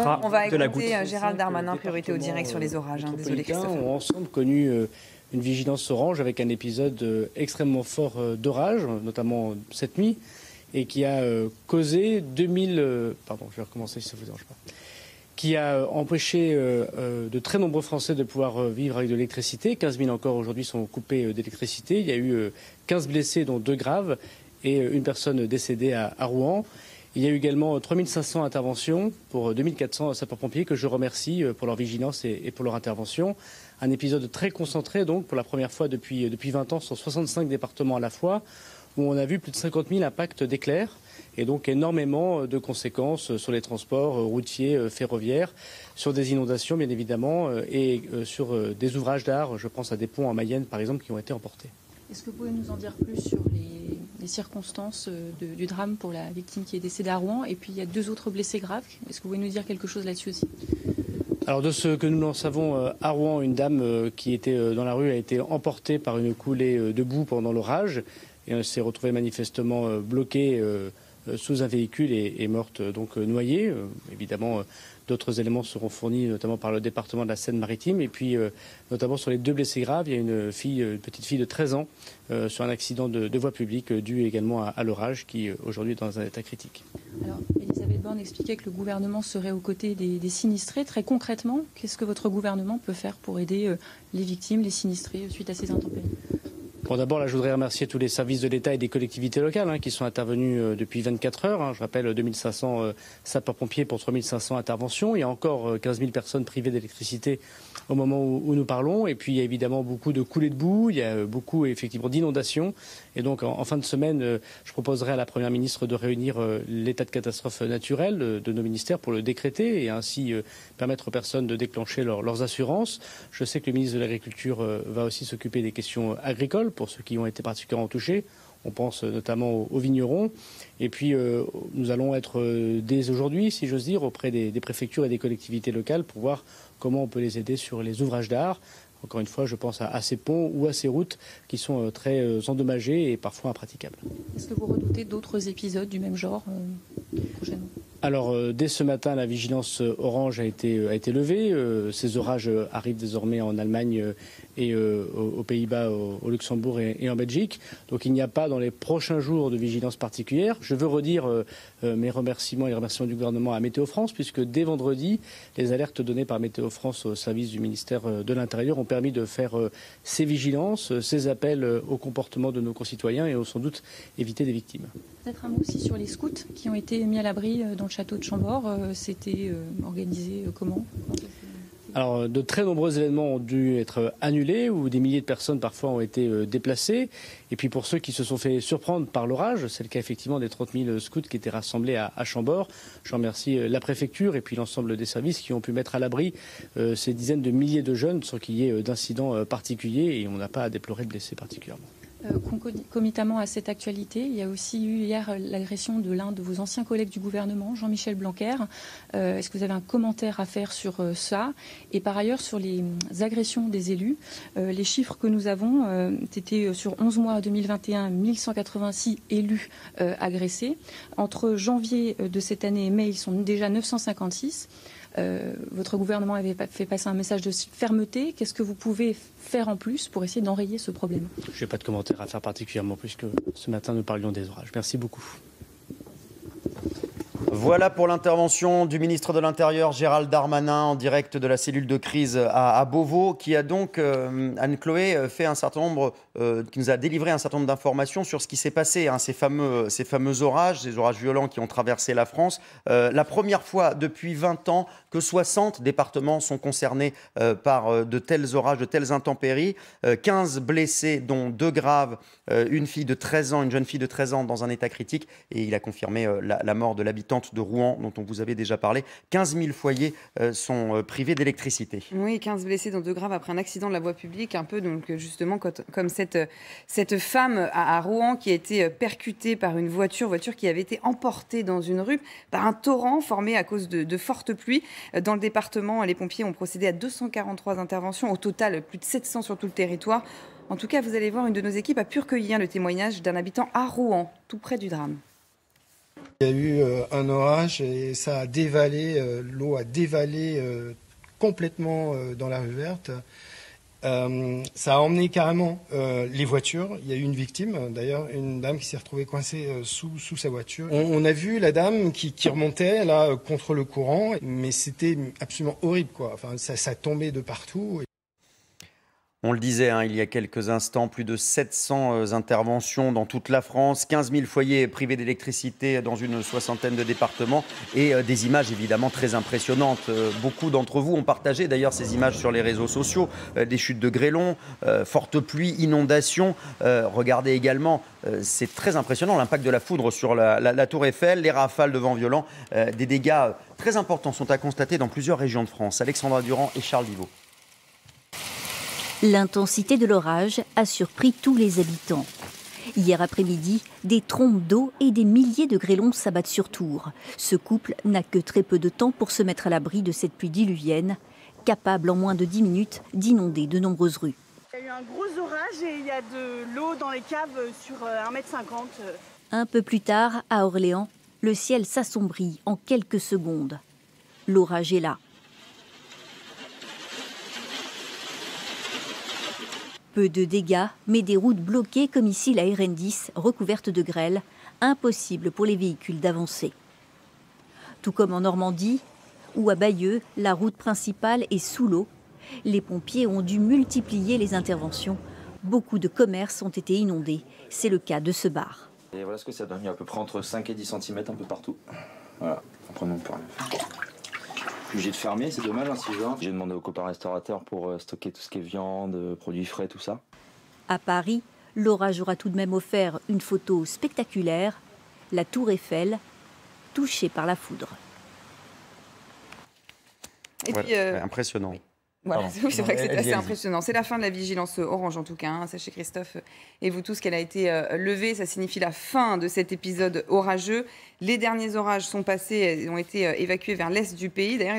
Pardon, on va écouter Gérald Darmanin, priorité au direct sur les orages. Désolé Christophe. Ont ensemble connu une vigilance orange avec un épisode extrêmement fort d'orage, notamment cette nuit, et qui a causé 2000... pardon, je vais recommencer si ça ne vous dérange pas. Qui a empêché de très nombreux Français de pouvoir vivre avec de l'électricité. 15 000 encore aujourd'hui sont coupés d'électricité. Il y a eu 15 blessés, dont 2 graves, et une personne décédée à Rouen. Il y a eu également 3500 interventions pour 2400 sapeurs-pompiers que je remercie pour leur vigilance et pour leur intervention. Un épisode très concentré, donc, pour la première fois depuis 20 ans, sur 65 départements à la fois, où on a vu plus de 50 000 impacts d'éclairs et donc énormément de conséquences sur les transports routiers, ferroviaires, sur des inondations, bien évidemment, et sur des ouvrages d'art. Je pense à des ponts en Mayenne, par exemple, qui ont été emportés. Est-ce que vous pouvez nous en dire plus sur les circonstances du drame pour la victime qui est décédée à Rouen? Et puis il y a 2 autres blessés graves. Est-ce que vous pouvez nous dire quelque chose là-dessus aussi? Alors de ce que nous en savons, à Rouen, une dame qui était dans la rue a été emportée par une coulée de boue pendant l'orage et s'est retrouvée manifestement bloquée sous un véhicule et est morte donc noyée. Évidemment, d'autres éléments seront fournis, notamment par le département de la Seine-Maritime. Et puis, notamment sur les 2 blessés graves, il y a une petite fille de 13 ans sur un accident de voie publique dû également à l'orage qui, aujourd'hui, est dans un état critique. Alors, Elisabeth Borne expliquait que le gouvernement serait aux côtés des sinistrés. Très concrètement, qu'est-ce que votre gouvernement peut faire pour aider les victimes, les sinistrés, suite à ces intempéries? Bon, d'abord, là, je voudrais remercier tous les services de l'État et des collectivités locales qui sont intervenus depuis 24 heures. Je rappelle 2500 sapeurs-pompiers pour 3500 interventions. Il y a encore 15 000 personnes privées d'électricité au moment où nous parlons. Et puis, il y a évidemment beaucoup de coulées de boue. Il y a beaucoup, effectivement, d'inondations. Et donc, en fin de semaine, je proposerai à la Première ministre de réunir l'état de catastrophe naturelle de nos ministères pour le décréter et ainsi permettre aux personnes de déclencher leurs assurances. Je sais que le ministre de l'Agriculture va aussi s'occuper des questions agricoles pour ceux qui ont été particulièrement touchés. On pense notamment aux vignerons. Et puis, nous allons être dès aujourd'hui, si j'ose dire, auprès des préfectures et des collectivités locales pour voir comment on peut les aider sur les ouvrages d'art. Encore une fois, je pense à ces ponts ou à ces routes qui sont très endommagées et parfois impraticables. Est-ce que vous redoutez d'autres épisodes du même genre prochainement ? Alors, dès ce matin, la vigilance orange a été levée. Ces orages arrivent désormais en Allemagne et aux Pays-Bas, au Luxembourg et en Belgique. Donc, il n'y a pas dans les prochains jours de vigilance particulière. Je veux redire mes remerciements et les remerciements du gouvernement à Météo France, puisque dès vendredi, les alertes données par Météo France au service du ministère de l'Intérieur ont permis de faire ces vigilances, ces appels au comportement de nos concitoyens et ont sans doute évité des victimes. Peut-être un mot aussi sur les scouts qui ont été mis à l'abri dans le château de Chambord. C'était organisé comment ? Alors, de très nombreux événements ont dû être annulés ou des milliers de personnes parfois ont été déplacées. Et puis pour ceux qui se sont fait surprendre par l'orage, c'est le cas effectivement des 30 000 scouts qui étaient rassemblés à Chambord. Je remercie la préfecture et puis l'ensemble des services qui ont pu mettre à l'abri ces dizaines de milliers de jeunes sans qu'il y ait d'incidents particuliers et on n'a pas à déplorer de blessés particulièrement. Concomitamment à cette actualité, il y a aussi eu hier l'agression de l'un de vos anciens collègues du gouvernement, Jean-Michel Blanquer. Est-ce que vous avez un commentaire à faire sur ça? Et par ailleurs, sur les agressions des élus, les chiffres que nous avons étaient sur 11 mois 2021, 1186 élus agressés. Entre janvier de cette année et mai, ils sont déjà 956. Votre gouvernement avait fait passer un message de fermeté. Qu'est-ce que vous pouvez faire en plus pour essayer d'enrayer ce problème? Je n'ai pas de commentaire à faire particulièrement puisque ce matin nous parlions des orages. Merci beaucoup. Voilà pour l'intervention du ministre de l'Intérieur, Gérald Darmanin, en direct de la cellule de crise à Beauvau, qui a donc, Anne-Chloé, fait un certain nombre, qui nous a délivré un certain nombre d'informations sur ce qui s'est passé, ces fameux orages, ces orages violents qui ont traversé la France. La première fois depuis 20 ans que 60 départements sont concernés par de tels orages, de telles intempéries. 15 blessés, dont 2 graves, une fille de 13 ans, une jeune fille de 13 ans dans un état critique. Et il a confirmé la mort de l'habitante de Rouen, dont on vous avait déjà parlé. 15 000 foyers sont privés d'électricité. Oui, 15 blessés, dont 2 graves après un accident de la voie publique, un peu donc justement comme cette femme à Rouen qui a été percutée par une voiture qui avait été emportée dans une rue par un torrent formé à cause de fortes pluies. Dans le département, les pompiers ont procédé à 243 interventions, au total plus de 700 sur tout le territoire. En tout cas, vous allez voir, une de nos équipes a pu recueillir le témoignage d'un habitant à Rouen, tout près du drame. Il y a eu un orage et ça a dévalé, l'eau a dévalé complètement dans la rue verte. Ça a emmené carrément les voitures. Il y a eu une victime, d'ailleurs, une dame qui s'est retrouvée coincée sous sa voiture. On a vu la dame qui remontait là contre le courant, mais c'était absolument horrible, quoi. Enfin, ça tombait de partout. On le disait il y a quelques instants, plus de 700 interventions dans toute la France, 15 000 foyers privés d'électricité dans une soixantaine de départements et des images évidemment très impressionnantes. Beaucoup d'entre vous ont partagé d'ailleurs ces images sur les réseaux sociaux, des chutes de grêlons, fortes pluies, inondations. Regardez également, c'est très impressionnant l'impact de la foudre sur la tour Eiffel, les rafales de vent violents. Des dégâts très importants sont à constater dans plusieurs régions de France. Alexandra Durand et Charles Viveau. L'intensité de l'orage a surpris tous les habitants. Hier après-midi, des trompes d'eau et des milliers de grêlons s'abattent sur Tours. Ce couple n'a que très peu de temps pour se mettre à l'abri de cette pluie diluvienne, capable en moins de 10 minutes d'inonder de nombreuses rues. Il y a eu un gros orage et il y a de l'eau dans les caves sur 1,50 m. Un peu plus tard, à Orléans, le ciel s'assombrit en quelques secondes. L'orage est là. Peu de dégâts, mais des routes bloquées comme ici la RN10, recouverte de grêle, impossible pour les véhicules d'avancer. Tout comme en Normandie, ou à Bayeux, la route principale est sous l'eau. Les pompiers ont dû multiplier les interventions. Beaucoup de commerces ont été inondés. C'est le cas de ce bar. Et voilà ce que ça donne, il y a à peu près entre 5 et 10 cm un peu partout. Voilà, après on peut rien faire. Obligé de fermer, c'est dommage si je veux. J'ai demandé aux copains restaurateurs pour stocker tout ce qui est viande, produits frais, tout ça. À Paris, l'orage aura tout de même offert une photo spectaculaire, la tour Eiffel touchée par la foudre. Et puis, impressionnant. Oui. Voilà, oui, c'est vrai que c'est assez impressionnant. C'est la fin de la vigilance orange en tout cas. Sachez Christophe et vous tous qu'elle a été levée. Ça signifie la fin de cet épisode orageux. Les derniers orages sont passés et ont été évacués vers l'est du pays. D'ailleurs,